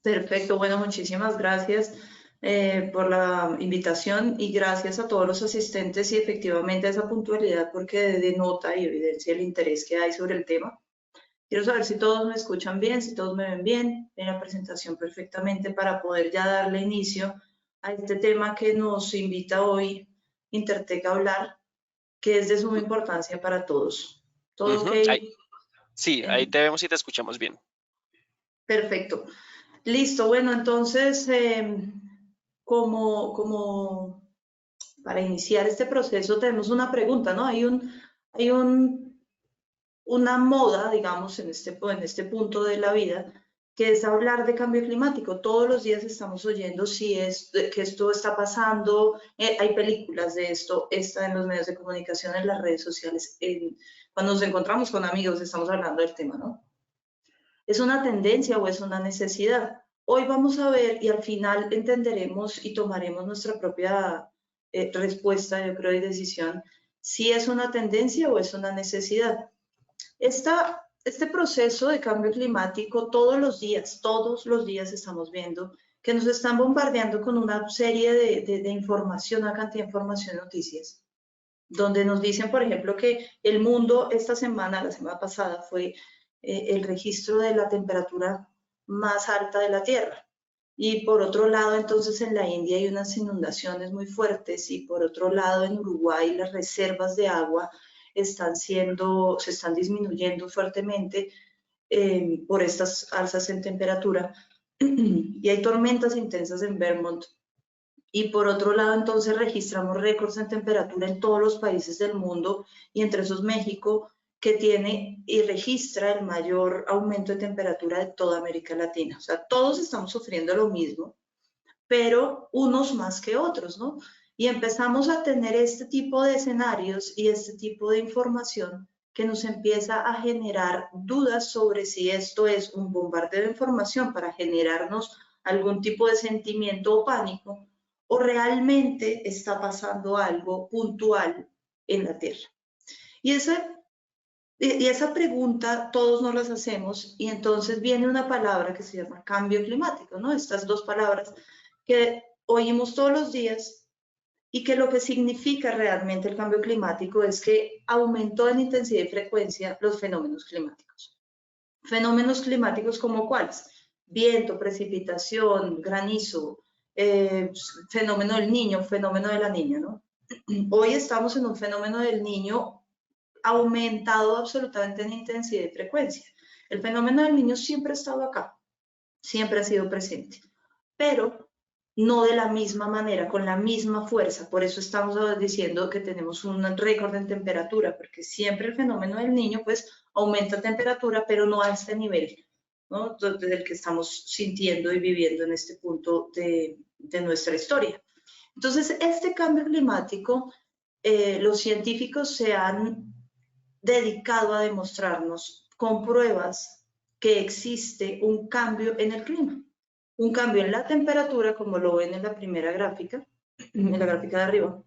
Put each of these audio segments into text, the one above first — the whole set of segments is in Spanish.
Perfecto, bueno, muchísimas gracias por la invitación y gracias a todos los asistentes y efectivamente a esa puntualidad porque denota y evidencia el interés que hay sobre el tema. Quiero saber si todos me escuchan bien, si todos me ven bien en la presentación perfectamente para poder ya darle inicio a este tema que nos invita hoy Intertech a hablar, que es de suma importancia para todos. ¿Todo ok? Ujú, sí, ahí te vemos y te escuchamos bien. Perfecto. Listo, bueno, entonces, como para iniciar este proceso tenemos una pregunta, ¿no? Hay una moda, digamos, en este punto de la vida, que es hablar de cambio climático. Todos los días estamos oyendo que esto está pasando, hay películas de esto, está en los medios de comunicación, en las redes sociales, cuando nos encontramos con amigos estamos hablando del tema, ¿no? ¿Es una tendencia o es una necesidad? Hoy vamos a ver y al final entenderemos y tomaremos nuestra propia respuesta, yo creo, y decisión, si es una tendencia o es una necesidad. Este proceso de cambio climático, todos los días estamos viendo que nos están bombardeando con una serie de información, una cantidad de información, noticias, donde nos dicen, por ejemplo, que el mundo esta semana, la semana pasada, fue el registro de la temperatura más alta de la Tierra. Y por otro lado, entonces en la India hay unas inundaciones muy fuertes y por otro lado en Uruguay las reservas de agua se están disminuyendo fuertemente por estas alzas en temperatura. Y hay tormentas intensas en Vermont. Y por otro lado, entonces registramos récords en temperatura en todos los países del mundo y entre esos México, que tiene y registra el mayor aumento de temperatura de toda América Latina. O sea, todos estamos sufriendo lo mismo, pero unos más que otros, ¿no? Y empezamos a tener este tipo de escenarios y este tipo de información que nos empieza a generar dudas sobre si esto es un bombardeo de información para generarnos algún tipo de sentimiento o pánico, o realmente está pasando algo puntual en la Tierra. Y esa pregunta todos nos las hacemos y entonces viene una palabra que se llama cambio climático, ¿no? Estas dos palabras que oímos todos los días y que lo que significa realmente el cambio climático es que aumentó en intensidad y frecuencia los fenómenos climáticos. Fenómenos climáticos como cuáles: viento, precipitación, granizo, fenómeno del niño, fenómeno de la niña, ¿no? Hoy estamos en un fenómeno del niño aumentado absolutamente en intensidad y frecuencia. El fenómeno del niño siempre ha estado acá, siempre ha sido presente, pero no de la misma manera, con la misma fuerza. Por eso estamos diciendo que tenemos un récord en temperatura, porque siempre el fenómeno del niño pues aumenta temperatura, pero no a este nivel, ¿no? Desde el que estamos sintiendo y viviendo en este punto de nuestra historia. Entonces, este cambio climático, los científicos se han dedicado a demostrarnos con pruebas que existe un cambio en el clima, un cambio en la temperatura, como lo ven en la primera gráfica, en la gráfica de arriba,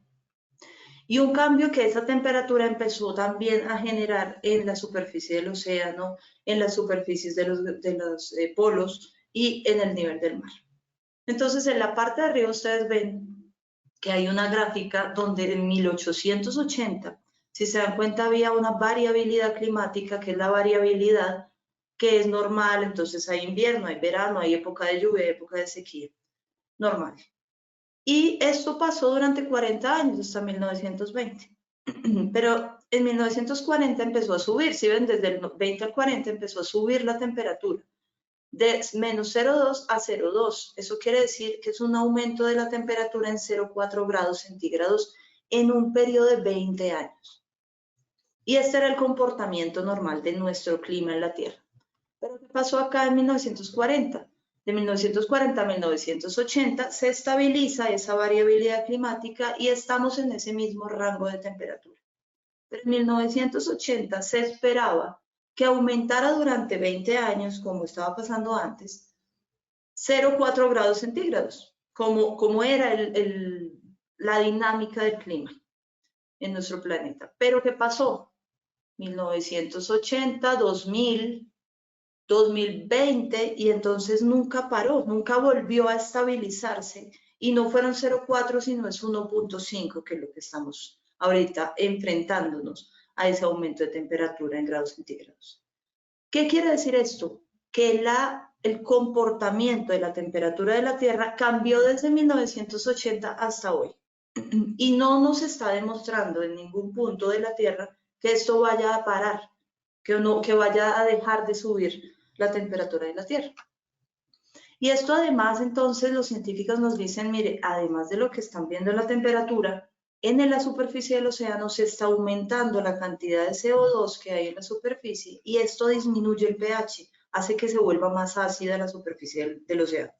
y un cambio que esa temperatura empezó también a generar en la superficie del océano, en las superficies de los polos y en el nivel del mar. Entonces, en la parte de arriba ustedes ven que hay una gráfica donde en 1880, si se dan cuenta, había una variabilidad climática, que es la variabilidad que es normal. Entonces hay invierno, hay verano, hay época de lluvia, hay época de sequía, normal. Y esto pasó durante 40 años, hasta 1920. Pero en 1940 empezó a subir, si ven, desde el 20 al 40 empezó a subir la temperatura de menos 0,2 a 0,2. Eso quiere decir que es un aumento de la temperatura en 0,4 grados centígrados en un periodo de 20 años. Y este era el comportamiento normal de nuestro clima en la Tierra. Pero ¿qué pasó acá en 1940? De 1940 a 1980 se estabiliza esa variabilidad climática y estamos en ese mismo rango de temperatura. Pero en 1980 se esperaba que aumentara durante 20 años, como estaba pasando antes, 0,4 grados centígrados, como era la dinámica del clima en nuestro planeta. Pero ¿qué pasó? 1980, 2000, 2020 y entonces nunca paró, nunca volvió a estabilizarse y no fueron 0,4 sino es 1,5 que es lo que estamos ahorita enfrentándonos a ese aumento de temperatura en grados centígrados. ¿Qué quiere decir esto? Que el comportamiento de la temperatura de la Tierra cambió desde 1980 hasta hoy y no nos está demostrando en ningún punto de la Tierra que esto vaya a parar, que vaya a dejar de subir la temperatura de la Tierra. Y esto además, entonces, los científicos nos dicen, mire, además de lo que están viendo en la temperatura, en la superficie del océano se está aumentando la cantidad de CO2 que hay en la superficie y esto disminuye el pH, hace que se vuelva más ácida la superficie del océano.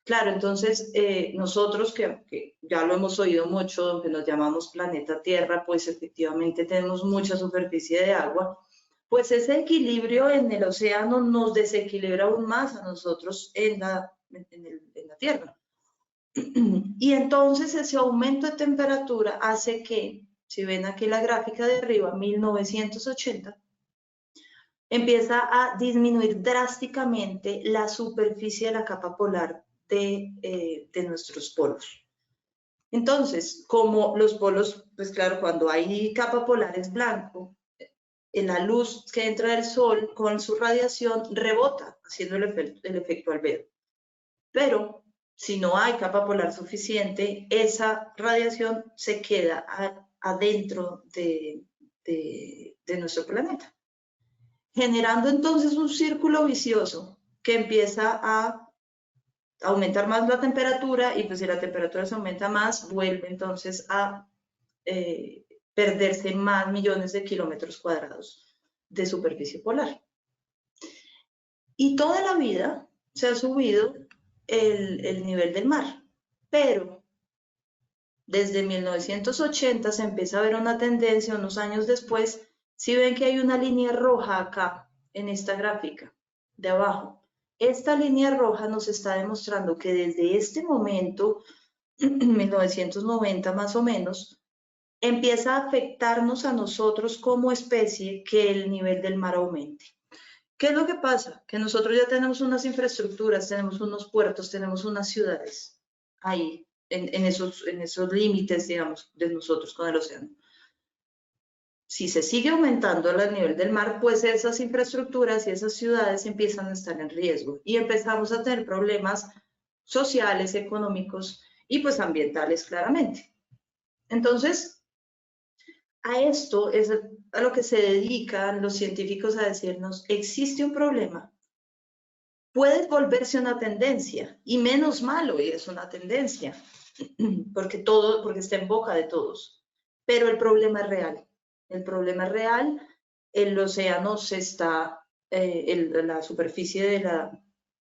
Claro, entonces nosotros que ya lo hemos oído mucho, que nos llamamos planeta Tierra, pues efectivamente tenemos mucha superficie de agua, pues ese equilibrio en el océano nos desequilibra aún más a nosotros en la Tierra. Y entonces ese aumento de temperatura hace que, si ven aquí la gráfica de arriba, 1980, empieza a disminuir drásticamente la superficie de la capa polar de nuestros polos. Entonces, como los polos, pues claro, cuando hay capa polar es blanco, la luz que entra del sol con su radiación rebota, haciendo el efecto albedo. Pero si no hay capa polar suficiente, esa radiación se queda adentro de nuestro planeta, generando entonces un círculo vicioso que empieza a aumentar más la temperatura y pues si la temperatura se aumenta más, vuelve entonces a perderse más millones de kilómetros cuadrados de superficie polar. Y toda la vida se ha subido el nivel del mar, pero desde 1980 se empieza a ver una tendencia unos años después. Si ven que hay una línea roja acá en esta gráfica de abajo, esta línea roja nos está demostrando que desde este momento, 1990 más o menos, empieza a afectarnos a nosotros como especie que el nivel del mar aumente. ¿Qué es lo que pasa? Que nosotros ya tenemos unas infraestructuras, tenemos unos puertos, tenemos unas ciudades ahí, en esos límites, digamos, de nosotros con el océano. Si se sigue aumentando el nivel del mar, pues esas infraestructuras y esas ciudades empiezan a estar en riesgo y empezamos a tener problemas sociales, económicos y pues ambientales claramente. Entonces, a esto es a lo que se dedican los científicos a decirnos, existe un problema, puede volverse una tendencia, y menos malo y es una tendencia, porque está en boca de todos, pero el problema es real. El problema es real, el océano se está, la superficie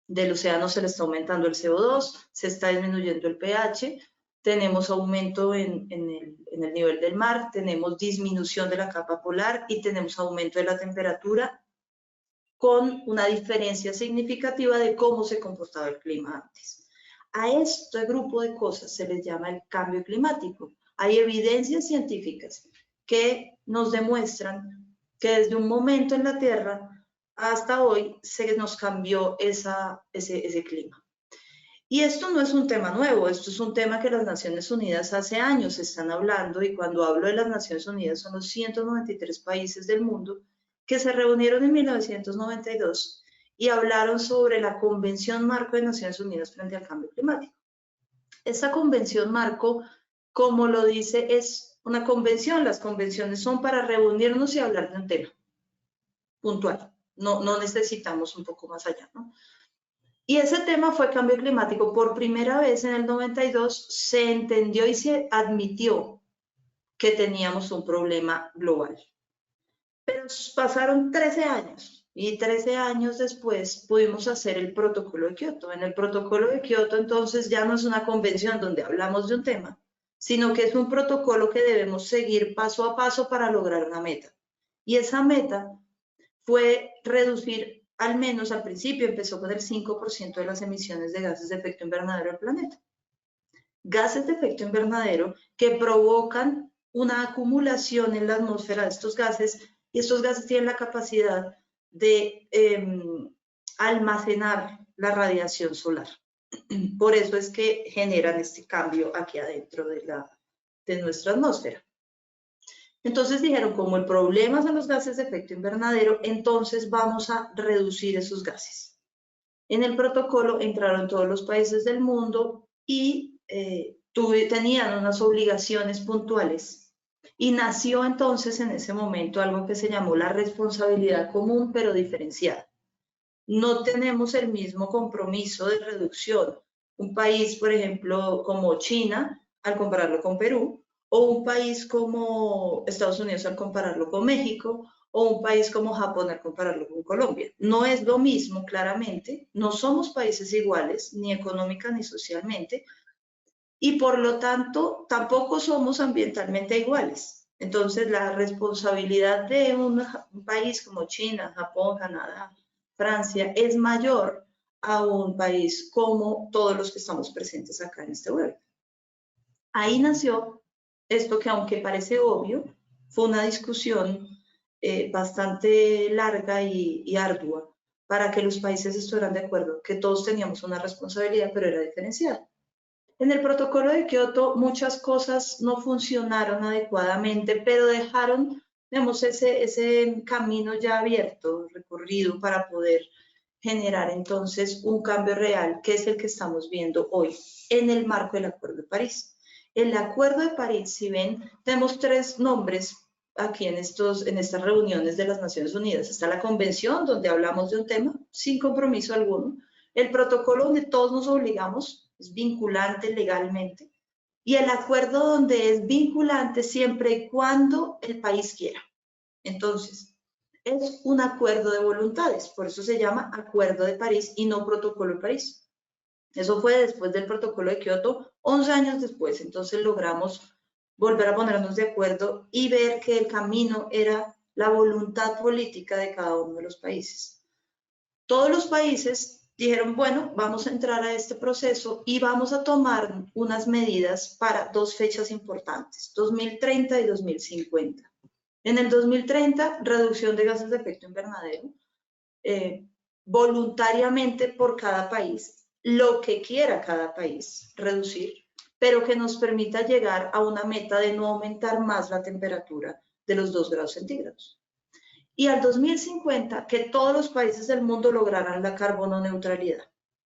del océano se le está aumentando el CO2, se está disminuyendo el pH, tenemos aumento en el nivel del mar, tenemos disminución de la capa polar y tenemos aumento de la temperatura con una diferencia significativa de cómo se comportaba el clima antes. A este grupo de cosas se les llama el cambio climático. Hay evidencias científicas que nos demuestran que desde un momento en la Tierra hasta hoy se nos cambió ese clima. Y esto no es un tema nuevo, esto es un tema que las Naciones Unidas hace años están hablando, y cuando hablo de las Naciones Unidas son los 193 países del mundo que se reunieron en 1992 y hablaron sobre la Convención Marco de Naciones Unidas frente al cambio climático. Esta Convención Marco, como lo dice, es una convención. Las convenciones son para reunirnos y hablar de un tema puntual. No necesitamos un poco más allá, ¿no? Y ese tema fue cambio climático. Por primera vez en el 92 se entendió y se admitió que teníamos un problema global. Pero pasaron 13 años y 13 años después pudimos hacer el protocolo de Kioto. En el protocolo de Kioto entonces ya no es una convención donde hablamos de un tema, sino que es un protocolo que debemos seguir paso a paso para lograr una meta. Y esa meta fue reducir, al menos al principio empezó con el 5% de las emisiones de gases de efecto invernadero del planeta. Gases de efecto invernadero que provocan una acumulación en la atmósfera de estos gases, y estos gases tienen la capacidad de almacenar la radiación solar. Por eso es que generan este cambio aquí adentro de nuestra atmósfera. Entonces dijeron, como el problema son los gases de efecto invernadero, entonces vamos a reducir esos gases. En el protocolo entraron todos los países del mundo y tenían unas obligaciones puntuales. Y nació entonces en ese momento algo que se llamó la responsabilidad común pero diferenciada. No tenemos el mismo compromiso de reducción. Un país, por ejemplo, como China, al compararlo con Perú, o un país como Estados Unidos al compararlo con México, o un país como Japón al compararlo con Colombia. No es lo mismo, claramente, no somos países iguales, ni económica ni socialmente, y por lo tanto tampoco somos ambientalmente iguales. Entonces la responsabilidad de un país como China, Japón, Canadá, Francia es mayor a un país como todos los que estamos presentes acá en este web. Ahí nació esto que, aunque parece obvio, fue una discusión bastante larga y ardua para que los países estuvieran de acuerdo, que todos teníamos una responsabilidad, pero era diferenciada. En el protocolo de Kioto muchas cosas no funcionaron adecuadamente, pero dejaron, digamos, ese camino ya abierto, recorrido para poder generar entonces un cambio real, que es el que estamos viendo hoy en el marco del Acuerdo de París. El Acuerdo de París, si ven, tenemos tres nombres aquí en estas reuniones de las Naciones Unidas. Está la Convención, donde hablamos de un tema sin compromiso alguno. El protocolo, donde todos nos obligamos, es vinculante legalmente. Y el acuerdo, donde es vinculante siempre y cuando el país quiera. Entonces, es un acuerdo de voluntades, por eso se llama Acuerdo de París y no Protocolo de París. Eso fue después del Protocolo de Kioto, 11 años después. Entonces logramos volver a ponernos de acuerdo y ver que el camino era la voluntad política de cada uno de los países. Todos los países dijeron, bueno, vamos a entrar a este proceso y vamos a tomar unas medidas para dos fechas importantes, 2030 y 2050. En el 2030, reducción de gases de efecto invernadero, voluntariamente por cada país, lo que quiera cada país reducir, pero que nos permita llegar a una meta de no aumentar más la temperatura de los 2 grados centígrados. Y al 2050, que todos los países del mundo lograran la carbono neutralidad.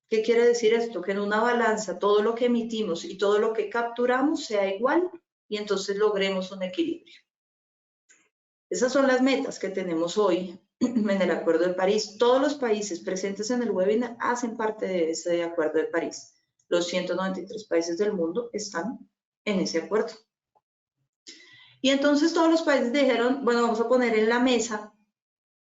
¿Qué quiere decir esto? Que en una balanza todo lo que emitimos y todo lo que capturamos sea igual y entonces logremos un equilibrio. Esas son las metas que tenemos hoy en el Acuerdo de París. Todos los países presentes en el webinar hacen parte de ese Acuerdo de París. Los 193 países del mundo están en ese acuerdo. Y entonces todos los países dijeron, bueno, vamos a poner en la mesa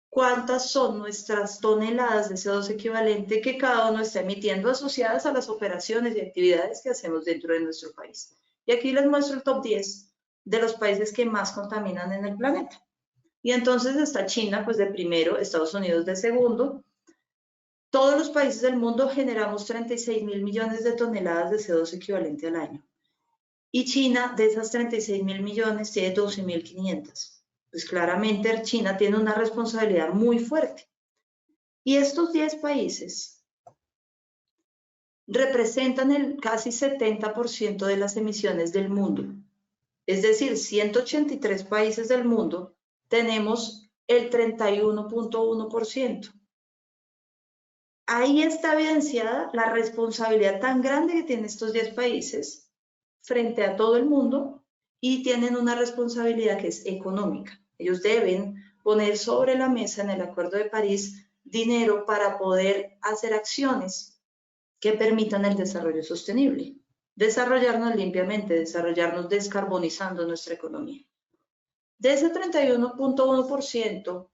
cuántas son nuestras toneladas de CO2 equivalente que cada uno está emitiendo asociadas a las operaciones y actividades que hacemos dentro de nuestro país. Y aquí les muestro el top 10 de los países que más contaminan en el planeta. Y entonces está China, pues de primero, Estados Unidos de segundo. Todos los países del mundo generamos 36.000 millones de toneladas de CO2 equivalente al año. Y China, de esas 36.000 millones, tiene 12.500. Pues claramente China tiene una responsabilidad muy fuerte. Y estos 10 países representan el casi 70% de las emisiones del mundo. Es decir, 183 países del mundo tenemos el 31.1%. Ahí está evidenciada la responsabilidad tan grande que tienen estos 10 países frente a todo el mundo y tienen una responsabilidad que es económica. Ellos deben poner sobre la mesa en el Acuerdo de París dinero para poder hacer acciones que permitan el desarrollo sostenible, desarrollarnos limpiamente, desarrollarnos descarbonizando nuestra economía. De ese 31.1%,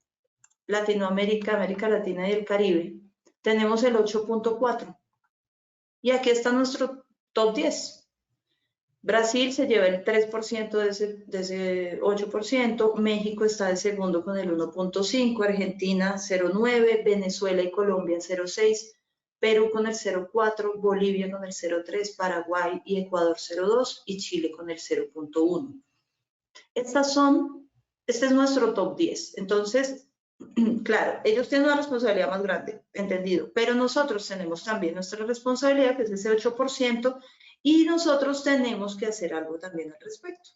Latinoamérica, América Latina y el Caribe, tenemos el 8.4%. Y aquí está nuestro top 10. Brasil se lleva el 3% de ese 8%, México está de segundo con el 1.5%, Argentina 0.9%, Venezuela y Colombia 0.6%, Perú con el 0.4%, Bolivia con el 0.3%, Paraguay y Ecuador 0.2% y Chile con el 0.1%. Este es nuestro top 10. Entonces, Claro, ellos tienen una responsabilidad más grande, entendido, pero nosotros tenemos también nuestra responsabilidad, que es ese 8%, y nosotros tenemos que hacer algo también al respecto.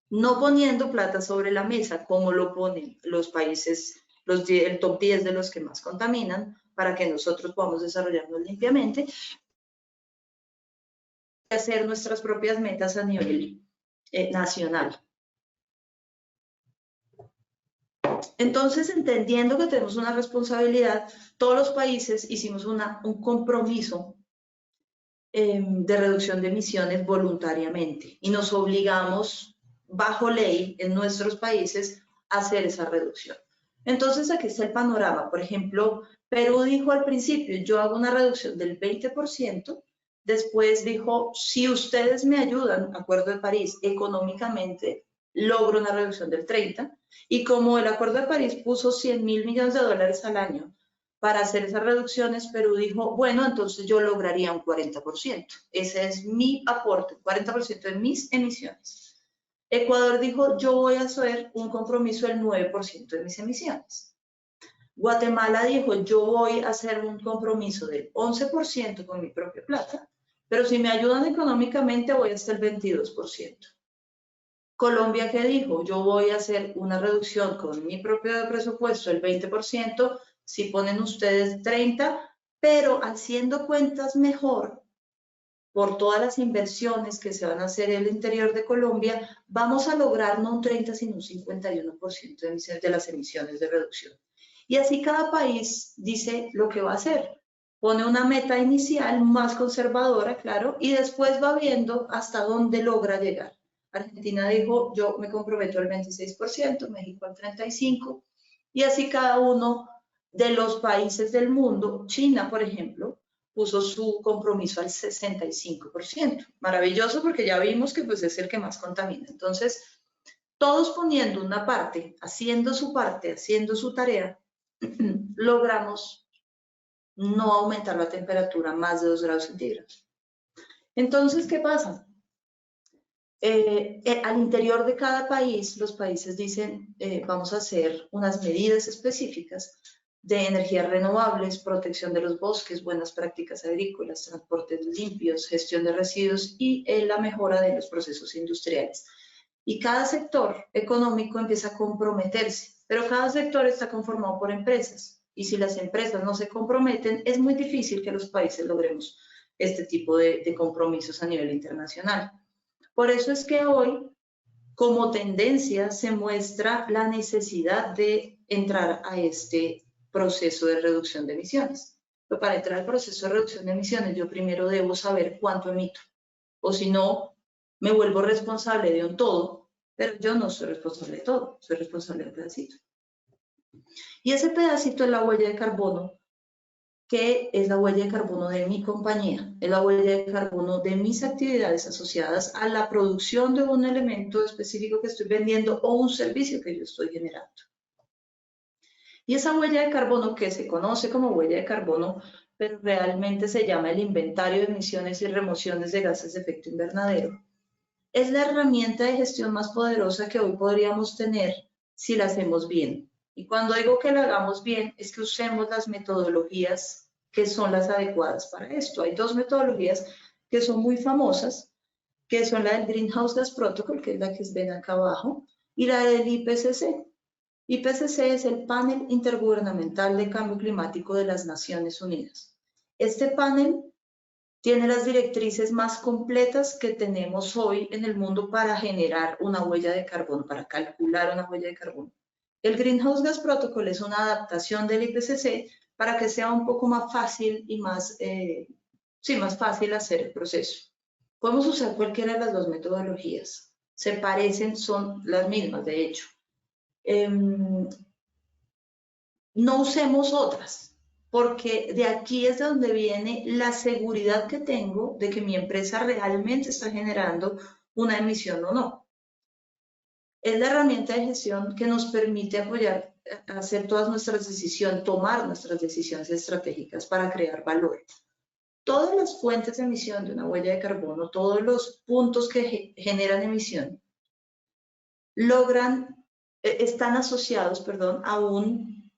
No poniendo plata sobre la mesa, como lo ponen los países, el top 10 de los que más contaminan, para que nosotros podamos desarrollarnos limpiamente, y hacer nuestras propias metas a nivel nacional. Entonces, entendiendo que tenemos una responsabilidad, todos los países hicimos un compromiso de reducción de emisiones voluntariamente y nos obligamos bajo ley en nuestros países a hacer esa reducción. Entonces, aquí está el panorama. Por ejemplo, Perú dijo al principio, yo hago una reducción del 20%, después dijo, si ustedes me ayudan, Acuerdo de París, económicamente, logro una reducción del 30%, y como el Acuerdo de París puso 100.000 millones de dólares al año para hacer esas reducciones, Perú dijo, bueno, entonces yo lograría un 40%. Ese es mi aporte, 40% de mis emisiones. Ecuador dijo, yo voy a hacer un compromiso del 9% de mis emisiones. Guatemala dijo, yo voy a hacer un compromiso del 11% con mi propia plata, pero si me ayudan económicamente voy hasta el 22%. Colombia, ¿qué dijo? Yo voy a hacer una reducción con mi propio presupuesto del 20%, si ponen ustedes 30%, pero haciendo cuentas mejor, por todas las inversiones que se van a hacer en el interior de Colombia, vamos a lograr no un 30, sino un 51% de las emisiones de reducción. Y así cada país dice lo que va a hacer. Pone una meta inicial más conservadora, claro, y después va viendo hasta dónde logra llegar. Argentina dijo, yo me comprometo al 26%, México al 35%, y así cada uno de los países del mundo, China, por ejemplo, puso su compromiso al 65%. Maravilloso porque ya vimos que pues es el que más contamina. Entonces, todos poniendo una parte, haciendo su tarea, logramos no aumentar la temperatura más de 2 grados centígrados. Entonces, ¿qué pasa? Al interior de cada país, los países dicen, vamos a hacer unas medidas específicas de energías renovables, protección de los bosques, buenas prácticas agrícolas, transportes limpios, gestión de residuos y la mejora de los procesos industriales. Y cada sector económico empieza a comprometerse, pero cada sector está conformado por empresas. Y si las empresas no se comprometen, es muy difícil que los países logremos este tipo de compromisos a nivel internacional. Por eso es que hoy, como tendencia, se muestra la necesidad de entrar a este proceso de reducción de emisiones. Pero para entrar al proceso de reducción de emisiones, yo primero debo saber cuánto emito. O si no, me vuelvo responsable de un todo, pero yo no soy responsable de todo, soy responsable de un pedacito. Y ese pedacito es la huella de carbono, que es la huella de carbono de mi compañía, es la huella de carbono de mis actividades asociadas a la producción de un elemento específico que estoy vendiendo o un servicio que yo estoy generando. Y esa huella de carbono, que se conoce como huella de carbono, pero realmente se llama el inventario de emisiones y remociones de gases de efecto invernadero, es la herramienta de gestión más poderosa que hoy podríamos tener si la hacemos bien. Y cuando digo que la hagamos bien, es que usemos las metodologías que son las adecuadas para esto. Hay dos metodologías que son muy famosas, que son la del Greenhouse Gas Protocol, que es la que ven acá abajo, y la del IPCC. IPCC es el Panel Intergubernamental de Cambio Climático de las Naciones Unidas. Este panel tiene las directrices más completas que tenemos hoy en el mundo para generar una huella de carbono, para calcular una huella de carbono. El Greenhouse Gas Protocol es una adaptación del IPCC para que sea un poco más fácil y más fácil hacer el proceso. Podemos usar cualquiera de las dos metodologías. Se parecen, son las mismas, de hecho. No usemos otras, porque de aquí es de donde viene la seguridad que tengo de que mi empresa realmente está generando una emisión o no. Es la herramienta de gestión que nos permite apoyar, hacer todas nuestras decisiones, tomar nuestras decisiones estratégicas para crear valor. Todas las fuentes de emisión de una huella de carbono, todos los puntos que generan emisión, logran están asociados, perdón, a un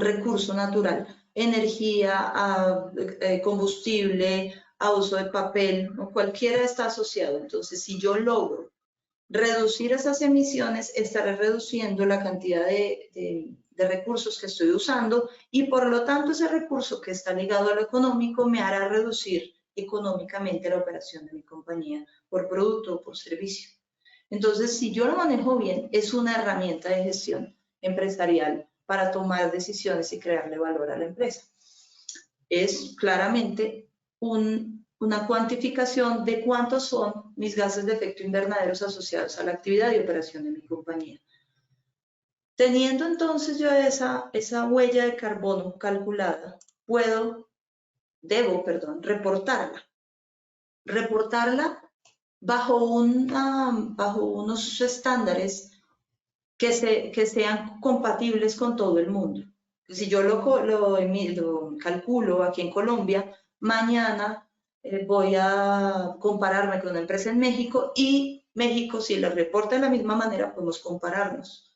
recurso natural, energía, a combustible, a uso de papel, ¿no? Cualquiera está asociado. Entonces, si yo logro reducir esas emisiones, estaré reduciendo la cantidad de recursos que estoy usando y por lo tanto ese recurso que está ligado a lo económico me hará reducir económicamente la operación de mi compañía por producto o por servicio. Entonces, si yo lo manejo bien, es una herramienta de gestión empresarial para tomar decisiones y crearle valor a la empresa. Es claramente una cuantificación de cuántos son mis gases de efecto invernadero asociados a la actividad y operación de mi compañía. Teniendo entonces yo esa huella de carbono calculada, debo reportarla bajo unos estándares que sean compatibles con todo el mundo. Si yo lo calculo aquí en Colombia, mañana voy a compararme con una empresa en México y México, si lo reporta de la misma manera, podemos compararnos.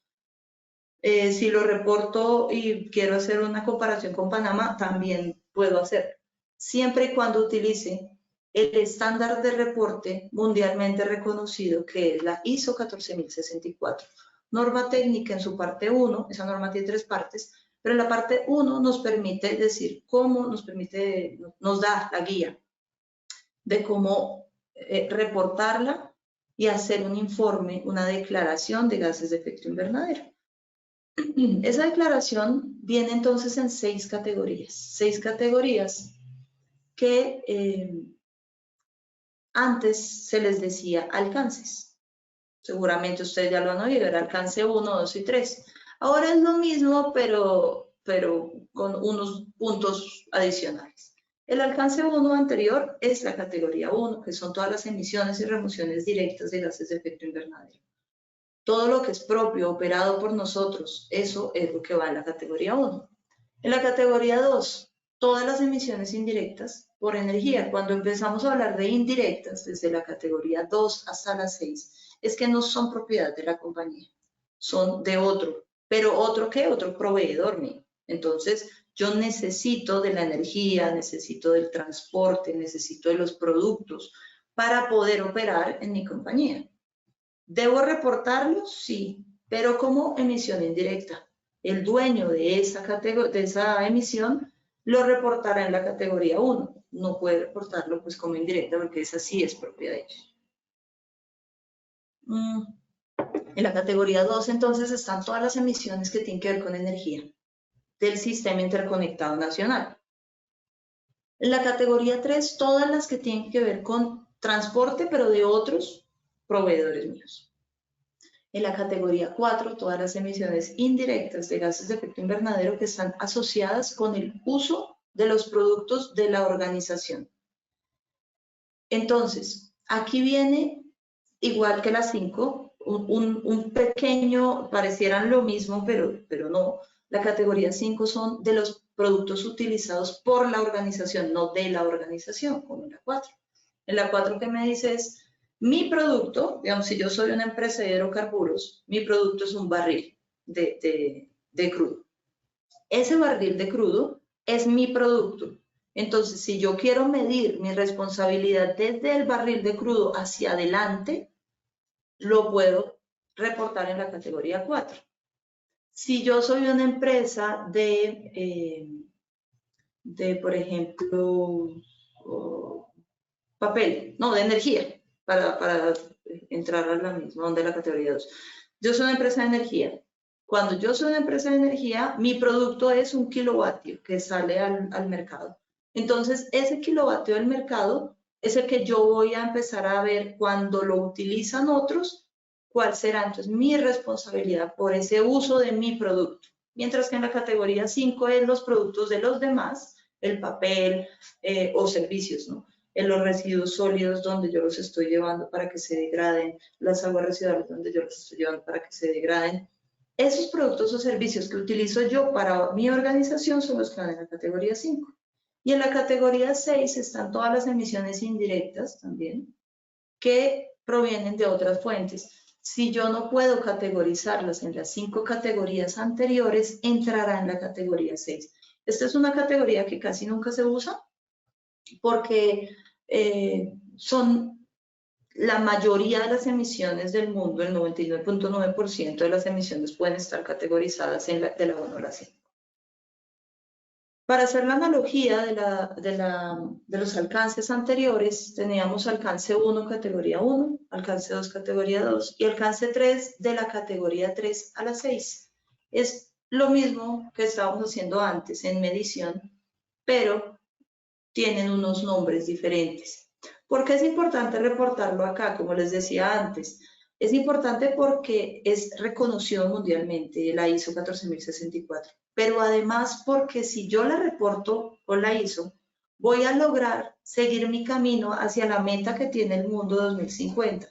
Si lo reporto y quiero hacer una comparación con Panamá, también puedo hacer, siempre y cuando utilice el estándar de reporte mundialmente reconocido, que es la ISO 14064. Norma técnica en su parte 1, esa norma tiene 3 partes, pero en la parte 1 nos permite decir cómo, nos da la guía de cómo reportarla y hacer un informe, una declaración de gases de efecto invernadero. Esa declaración viene entonces en 6 categorías que antes se les decía alcances. Seguramente ustedes ya lo han oído, era alcance 1, 2 y 3. Ahora es lo mismo, pero con unos puntos adicionales. El alcance 1 anterior es la categoría 1, que son todas las emisiones y remociones directas de gases de efecto invernadero. Todo lo que es propio, operado por nosotros, eso es lo que va en la categoría 1. En la categoría 2, todas las emisiones indirectas por energía. Cuando empezamos a hablar de indirectas, desde la categoría 2 hasta la 6, es que no son propiedad de la compañía, son de otro. ¿Pero otro qué? Otro proveedor mío. Entonces, yo necesito de la energía, necesito del transporte, necesito de los productos para poder operar en mi compañía. ¿Debo reportarlo? Sí, pero como emisión indirecta. El dueño de esa emisión lo reportará en la categoría 1. No puede reportarlo pues como indirecta porque esa sí es propia de ellos. En la categoría 2 entonces están todas las emisiones que tienen que ver con energía del sistema interconectado nacional. En la categoría 3, todas las que tienen que ver con transporte, pero de otros proveedores míos. En la categoría 4, todas las emisiones indirectas de gases de efecto invernadero que están asociadas con el uso de los productos de la organización. Entonces, aquí viene, igual que las 5, un pequeño, parecieran lo mismo, pero no. La categoría 5 son de los productos utilizados por la organización, no de la organización, como en la 4. En la 4, ¿qué me dice? Es mi producto, digamos, si yo soy una empresa de hidrocarburos, mi producto es un barril de crudo. Ese barril de crudo es mi producto. Entonces, si yo quiero medir mi responsabilidad desde el barril de crudo hacia adelante, lo puedo reportar en la categoría 4. Si yo soy una empresa por ejemplo, papel, no, de energía, para entrar a la misma onda de la categoría 2. Yo soy una empresa de energía. Cuando yo soy una empresa de energía, mi producto es un kilovatio que sale al mercado. Entonces, ese kilovatio del mercado es el que yo voy a empezar a ver cuando lo utilizan otros, cuál será entonces mi responsabilidad por ese uso de mi producto. Mientras que en la categoría 5 es los productos de los demás, el papel o servicios, ¿no? En los residuos sólidos donde yo los estoy llevando para que se degraden, las aguas residuales donde yo los estoy llevando para que se degraden. Esos productos o servicios que utilizo yo para mi organización son los que van en la categoría 5. Y en la categoría 6 están todas las emisiones indirectas también, que provienen de otras fuentes. Si yo no puedo categorizarlas en las 5 categorías anteriores, entrará en la categoría 6. Esta es una categoría que casi nunca se usa porque son la mayoría de las emisiones del mundo, el 99.9% de las emisiones pueden estar categorizadas de la 1 a la 5. Para hacer la analogía de los alcances anteriores, teníamos alcance 1, categoría 1, alcance 2, categoría 2, y alcance 3 de la categoría 3 a la 6. Es lo mismo que estábamos haciendo antes en medición, pero tienen unos nombres diferentes. ¿Por qué es importante reportarlo acá? Como les decía antes, es importante porque es reconocido mundialmente la ISO 14064, pero además porque si yo la reporto con la ISO, voy a lograr seguir mi camino hacia la meta que tiene el mundo 2050,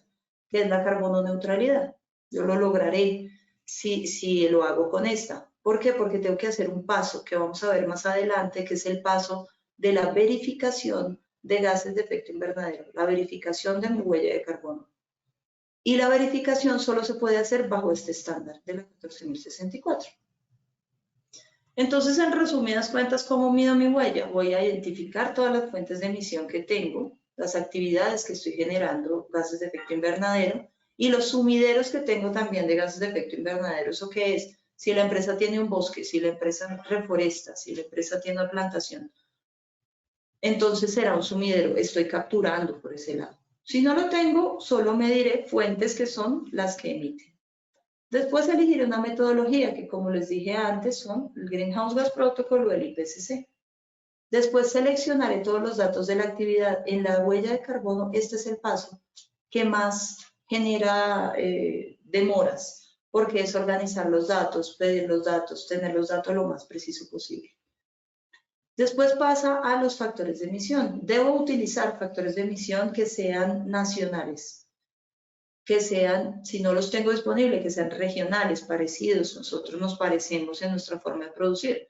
que es la carbono neutralidad. Yo lo lograré si lo hago con esta. ¿Por qué? Porque tengo que hacer un paso que vamos a ver más adelante, que es el paso de la verificación de gases de efecto invernadero, la verificación de mi huella de carbono. Y la verificación solo se puede hacer bajo este estándar de la 14064. Entonces, en resumidas cuentas, ¿cómo mido mi huella? Voy a identificar todas las fuentes de emisión que tengo, las actividades que estoy generando, gases de efecto invernadero, y los sumideros que tengo también de gases de efecto invernadero. ¿Eso qué es? Si la empresa tiene un bosque, si la empresa reforesta, si la empresa tiene una plantación, entonces será un sumidero, estoy capturando por ese lado. Si no lo tengo, solo mediré fuentes que son las que emiten. Después elegiré una metodología que, como les dije antes, son el Greenhouse Gas Protocol o el IPCC. Después seleccionaré todos los datos de la actividad en la huella de carbono. Este es el paso que más genera demoras, porque es organizar los datos, pedir los datos, tener los datos lo más preciso posible. Después pasa a los factores de emisión. Debo utilizar factores de emisión que sean nacionales, que sean, si no los tengo disponibles, que sean regionales, parecidos. Nosotros nos parecemos en nuestra forma de producir.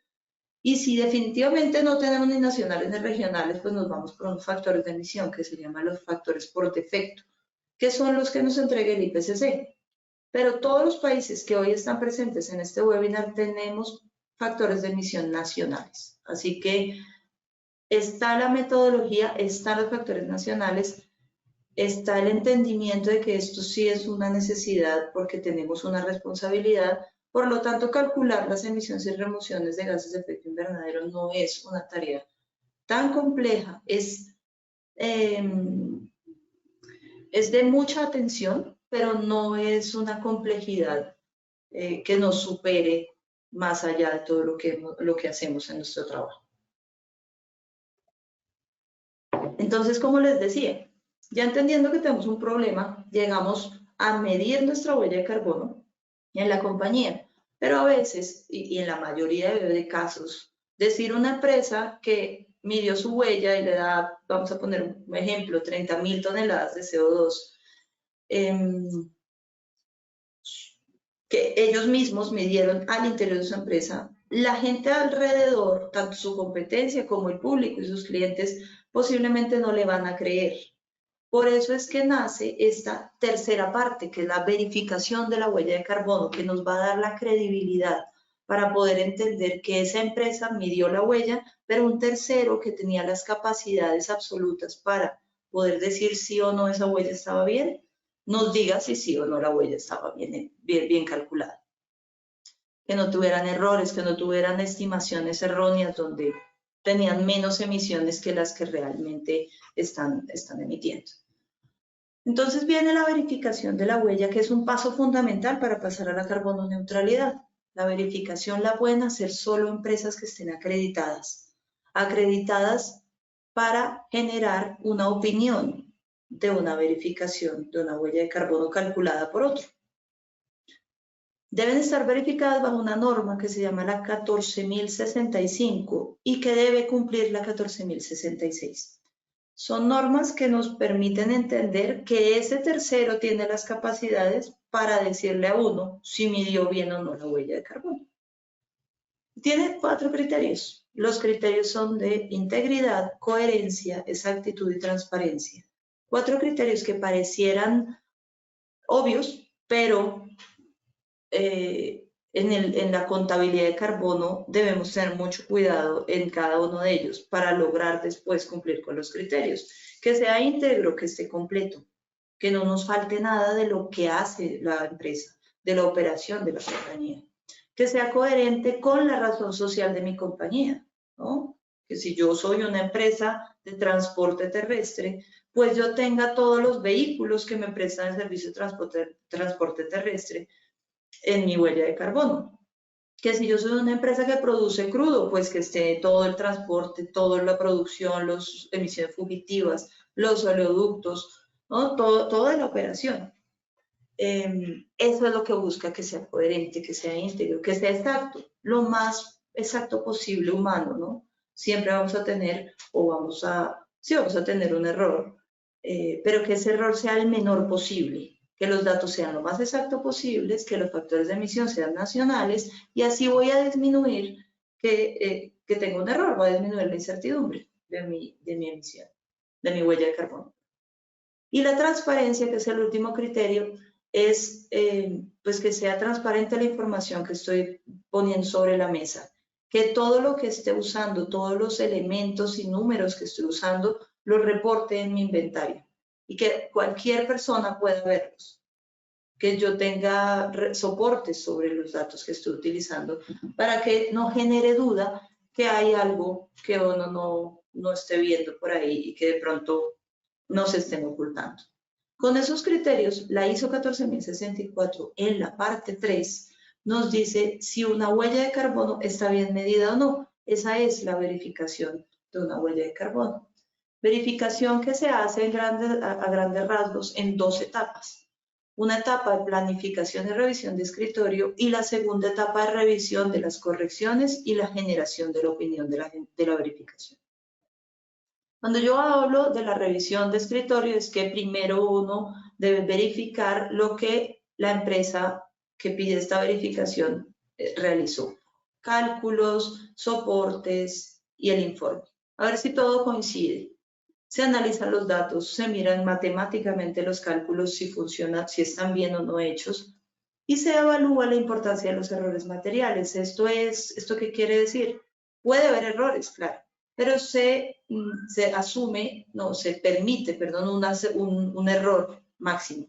Y si definitivamente no tenemos ni nacionales ni regionales, pues nos vamos por unos factores de emisión que se llaman los factores por defecto, que son los que nos entrega el IPCC. Pero todos los países que hoy están presentes en este webinar tenemos factores de emisión nacionales. Así que está la metodología, están los factores nacionales, está el entendimiento de que esto sí es una necesidad porque tenemos una responsabilidad. Por lo tanto, calcular las emisiones y remociones de gases de efecto invernadero no es una tarea tan compleja, es de mucha atención, pero no es una complejidad que nos supere más allá de todo lo que hacemos en nuestro trabajo. Entonces, como les decía, ya entendiendo que tenemos un problema, llegamos a medir nuestra huella de carbono en la compañía, pero a veces, y en la mayoría de casos, decir una empresa que midió su huella y le da, vamos a poner un ejemplo, 30.000 toneladas de CO2, que ellos mismos midieron al interior de su empresa, la gente alrededor, tanto su competencia como el público y sus clientes, posiblemente no le van a creer. Por eso es que nace esta tercera parte, que es la verificación de la huella de carbono, que nos va a dar la credibilidad para poder entender que esa empresa midió la huella, pero un tercero que tenía las capacidades absolutas para poder decir sí o no esa huella estaba bien, nos diga si sí o no la huella estaba bien calculada. Que no tuvieran errores, que no tuvieran estimaciones erróneas donde tenían menos emisiones que las que realmente están emitiendo. Entonces viene la verificación de la huella, que es un paso fundamental para pasar a la carbono neutralidad. La verificación la pueden hacer solo empresas que estén acreditadas para generar una opinión de una verificación de una huella de carbono calculada por otro. Deben estar verificadas bajo una norma que se llama la 14.065 y que debe cumplir la 14.066. Son normas que nos permiten entender que ese tercero tiene las capacidades para decirle a uno si midió bien o no la huella de carbono. Tiene 4 criterios. Los criterios son de integridad, coherencia, exactitud y transparencia. 4 criterios que parecieran obvios, pero en la contabilidad de carbono debemos tener mucho cuidado en cada uno de ellos para lograr después cumplir con los criterios. Que sea íntegro, que esté completo, que no nos falte nada de lo que hace la empresa, de la operación de la compañía. Que sea coherente con la razón social de mi compañía, ¿no? Que si yo soy una empresa de transporte terrestre, pues yo tenga todos los vehículos que me prestan el servicio de transporte terrestre en mi huella de carbono. Que si yo soy una empresa que produce crudo, pues que esté todo el transporte, toda la producción, las emisiones fugitivas, los oleoductos, ¿no? Toda la operación. Eso es lo que busca, que sea coherente, que sea íntegro, que sea exacto, lo más exacto posible humano, ¿no? Siempre vamos a tener, sí vamos a tener un error, pero que ese error sea el menor posible, que los datos sean lo más exactos posibles, que los factores de emisión sean nacionales, y así voy a disminuir que tengo un error, voy a disminuir la incertidumbre de mi emisión, de mi huella de carbono. Y la transparencia, que es el último criterio, es pues que sea transparente la información que estoy poniendo sobre la mesa, que todo lo que esté usando, todos los elementos y números que estoy usando, los reporte en mi inventario y que cualquier persona pueda verlos, que yo tenga soportes sobre los datos que estoy utilizando para que no genere duda que hay algo que uno no esté viendo por ahí y que de pronto no se estén ocultando. Con esos criterios, la ISO 14064 en la parte 3 nos dice si una huella de carbono está bien medida o no. Esa es la verificación de una huella de carbono. Verificación que se hace a grandes rasgos en dos etapas. Una etapa de planificación y revisión de escritorio y la segunda etapa de revisión de las correcciones y la generación de la opinión de la verificación. Cuando yo hablo de la revisión de escritorio es que primero uno debe verificar lo que la empresa que pide esta verificación realizó. Cálculos, soportes y el informe. A ver si todo coincide. Se analizan los datos, se miran matemáticamente los cálculos si funcionan, si están bien o no hechos y se evalúa la importancia de los errores materiales. ¿Esto qué quiere decir? Puede haber errores, claro, pero se permite, un error máximo,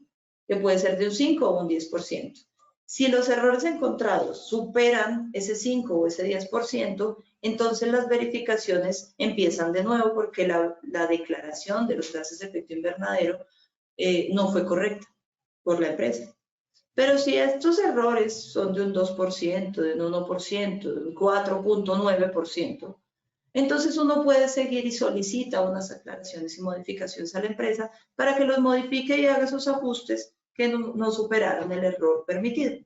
que puede ser de un 5 o un 10%. Si los errores encontrados superan ese 5 o ese 10%, entonces las verificaciones empiezan de nuevo porque la declaración de los gases de efecto invernadero no fue correcta por la empresa. Pero si estos errores son de un 2%, de un 1%, de un 4.9%, entonces uno puede seguir y solicita unas aclaraciones y modificaciones a la empresa para que los modifique y haga esos ajustes que no superaron el error permitido.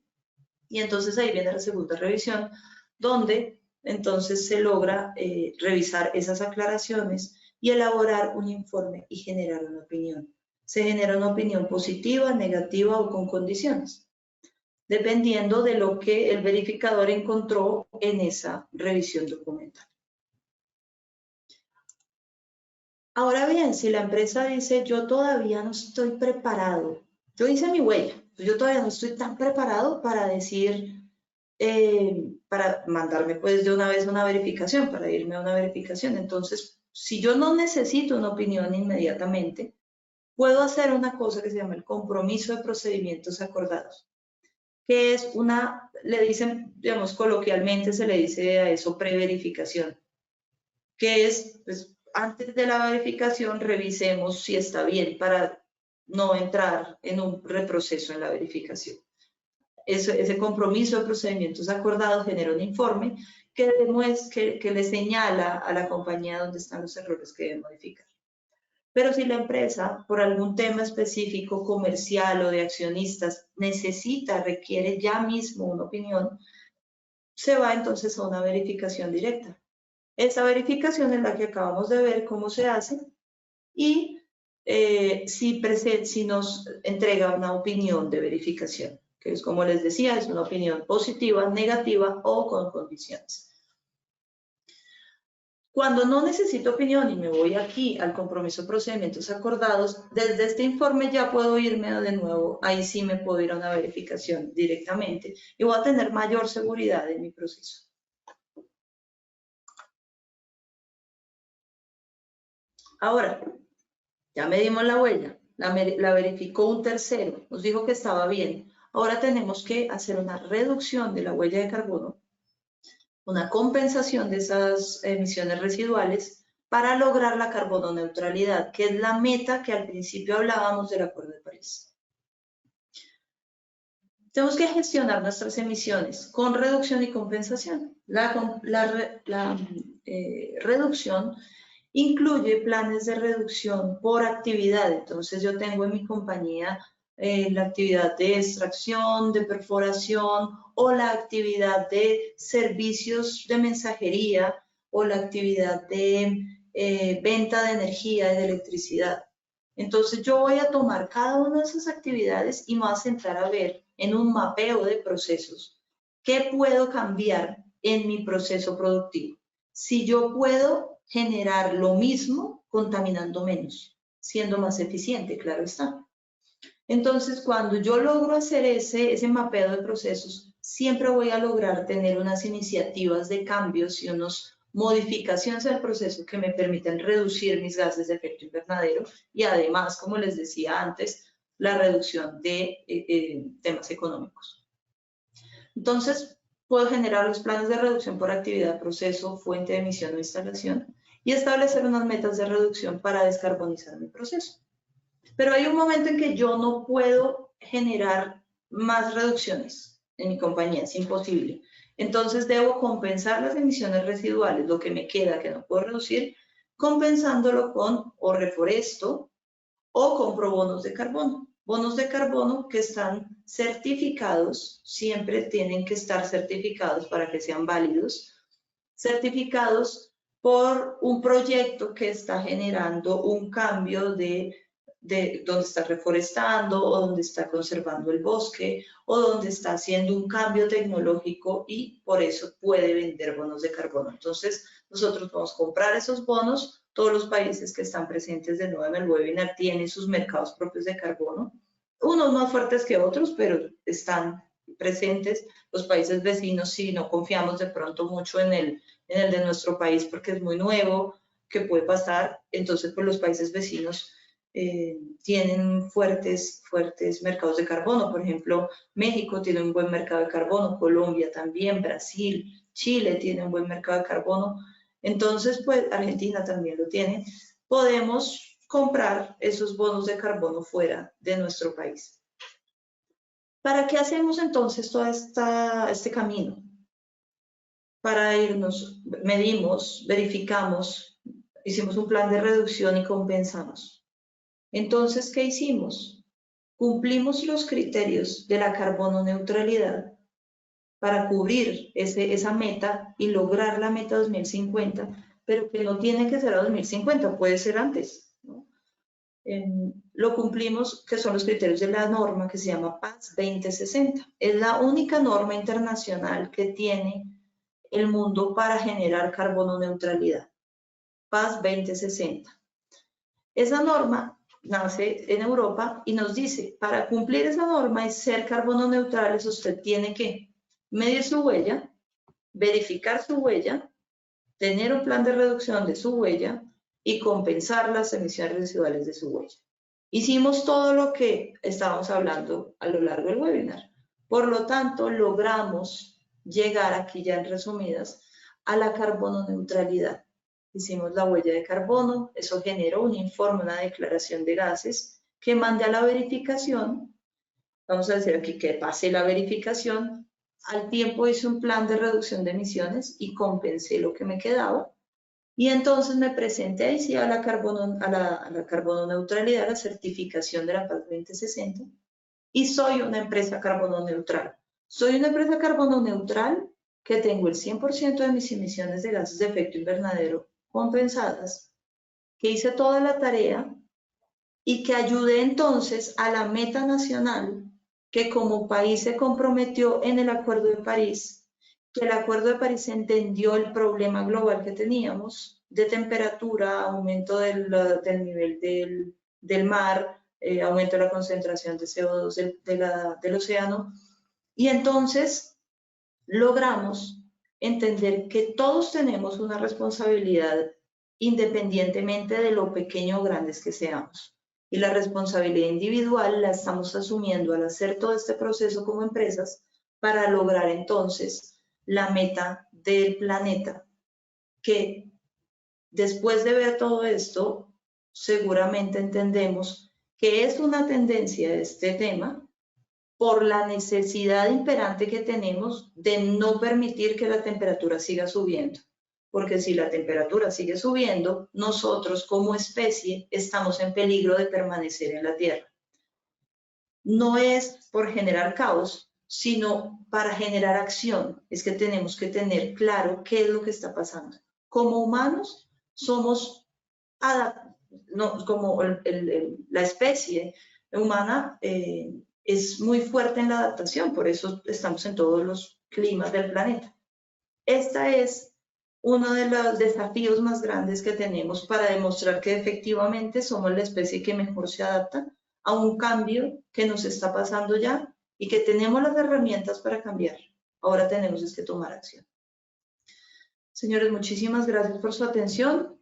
Y entonces ahí viene la segunda revisión, donde entonces se logra revisar esas aclaraciones y elaborar un informe y generar una opinión. Se genera una opinión positiva, negativa o con condiciones, dependiendo de lo que el verificador encontró en esa revisión documental. Ahora bien, si la empresa dice, yo todavía no estoy preparado, yo hice mi huella, yo todavía no estoy tan preparado para decir, para mandarme pues de una vez una verificación, para irme a una verificación. Entonces, si yo no necesito una opinión inmediatamente, puedo hacer una cosa que se llama el compromiso de procedimientos acordados, que es le dicen, digamos, coloquialmente se le dice a eso preverificación, que es, pues, antes de la verificación revisemos si está bien para no entrar en un reproceso en la verificación. Ese compromiso de procedimientos acordados genera un informe que le señala a la compañía dónde están los errores que deben modificar. Pero si la empresa, por algún tema específico comercial o de accionistas, requiere ya mismo una opinión, se va entonces a una verificación directa. Esa verificación es la que acabamos de ver cómo se hace y si nos entrega una opinión de verificación, que es, como les decía, es una opinión positiva, negativa o con condiciones. Cuando no necesito opinión y me voy aquí al compromiso de procedimientos acordados, desde este informe ya puedo irme de nuevo, ahí sí me puedo ir a una verificación directamente y voy a tener mayor seguridad en mi proceso. Ahora, ya medimos la huella, la verificó un tercero, nos dijo que estaba bien. Ahora tenemos que hacer una reducción de la huella de carbono, una compensación de esas emisiones residuales para lograr la carbono neutralidad, que es la meta que al principio hablábamos del Acuerdo de París. Tenemos que gestionar nuestras emisiones con reducción y compensación. La reducción incluye planes de reducción por actividad. Entonces yo tengo en mi compañía la actividad de extracción, de perforación o la actividad de servicios de mensajería o la actividad de venta de energía y de electricidad. Entonces yo voy a tomar cada una de esas actividades y me voy a centrar a ver en un mapeo de procesos qué puedo cambiar en mi proceso productivo. Si yo puedo generar lo mismo contaminando menos, siendo más eficiente, claro está. Entonces, cuando yo logro hacer ese mapeo de procesos, siempre voy a lograr tener unas iniciativas de cambios y unas modificaciones del proceso que me permiten reducir mis gases de efecto invernadero y además, como les decía antes, la reducción de temas económicos. Entonces, puedo generar los planes de reducción por actividad, proceso, fuente de emisión o instalación y establecer unas metas de reducción para descarbonizar mi proceso. Pero hay un momento en que yo no puedo generar más reducciones en mi compañía, es imposible. Entonces debo compensar las emisiones residuales, lo que me queda que no puedo reducir, compensándolo con o reforesto o compro bonos de carbono. Bonos de carbono que están certificados, siempre tienen que estar certificados para que sean válidos, certificados por un proyecto que está generando un cambio de donde está reforestando o donde está conservando el bosque o donde está haciendo un cambio tecnológico y por eso puede vender bonos de carbono. Entonces, nosotros vamos a comprar esos bonos. Todos los países que están presentes de nuevo en el webinar tienen sus mercados propios de carbono, unos más fuertes que otros, pero están presentes. Los países vecinos, si no confiamos de pronto mucho en el de nuestro país porque es muy nuevo, que puede pasar, entonces pues los países vecinos tienen fuertes mercados de carbono. Por ejemplo, México tiene un buen mercado de carbono, Colombia también, Brasil, Chile tiene un buen mercado de carbono. Entonces, pues Argentina también lo tiene. Podemos comprar esos bonos de carbono fuera de nuestro país. ¿Para qué hacemos entonces todo este camino? Para irnos, medimos, verificamos, hicimos un plan de reducción y compensamos. Entonces, ¿qué hicimos? Cumplimos los criterios de la carbono neutralidad para cubrir esa meta y lograr la meta 2050, pero que no tiene que ser a 2050, puede ser antes, ¿no? Lo cumplimos, que son los criterios de la norma que se llama PAS 2060. Es la única norma internacional que tiene el mundo para generar carbono neutralidad. PAS 2060. Esa norma nace en Europa y nos dice, para cumplir esa norma y ser carbono neutrales, usted tiene que medir su huella, verificar su huella, tener un plan de reducción de su huella y compensar las emisiones residuales de su huella. Hicimos todo lo que estábamos hablando a lo largo del webinar. Por lo tanto, logramos llegar aquí ya en resumidas a la carbono neutralidad. Hicimos la huella de carbono, eso generó un informe, una declaración de gases que mandé a la verificación. Vamos a decir aquí que pase la verificación. Al tiempo hice un plan de reducción de emisiones y compensé lo que me quedaba. Y entonces me presenté ahí sí a la carbono neutralidad, a la certificación de la PAS 2060. Y soy una empresa carbono neutral. Soy una empresa carbono neutral que tengo el 100% de mis emisiones de gases de efecto invernadero compensadas, que hice toda la tarea y que ayudé entonces a la meta nacional que como país se comprometió en el Acuerdo de París, que el Acuerdo de París entendió el problema global que teníamos de temperatura, aumento del nivel del mar, aumento de la concentración de CO2 del océano. Y entonces logramos entender que todos tenemos una responsabilidad independientemente de lo pequeño o grandes que seamos. Y la responsabilidad individual la estamos asumiendo al hacer todo este proceso como empresas para lograr entonces la meta del planeta, que después de ver todo esto, seguramente entendemos que es una tendencia de este tema por la necesidad imperante que tenemos de no permitir que la temperatura siga subiendo. Porque si la temperatura sigue subiendo, nosotros como especie estamos en peligro de permanecer en la Tierra. No es por generar caos, sino para generar acción. Es que tenemos que tener claro qué es lo que está pasando. Como humanos, somos como la especie humana es muy fuerte en la adaptación, por eso estamos en todos los climas del planeta. Este es uno de los desafíos más grandes que tenemos para demostrar que efectivamente somos la especie que mejor se adapta a un cambio que nos está pasando ya y que tenemos las herramientas para cambiar. Ahora tenemos que tomar acción. Señores, muchísimas gracias por su atención.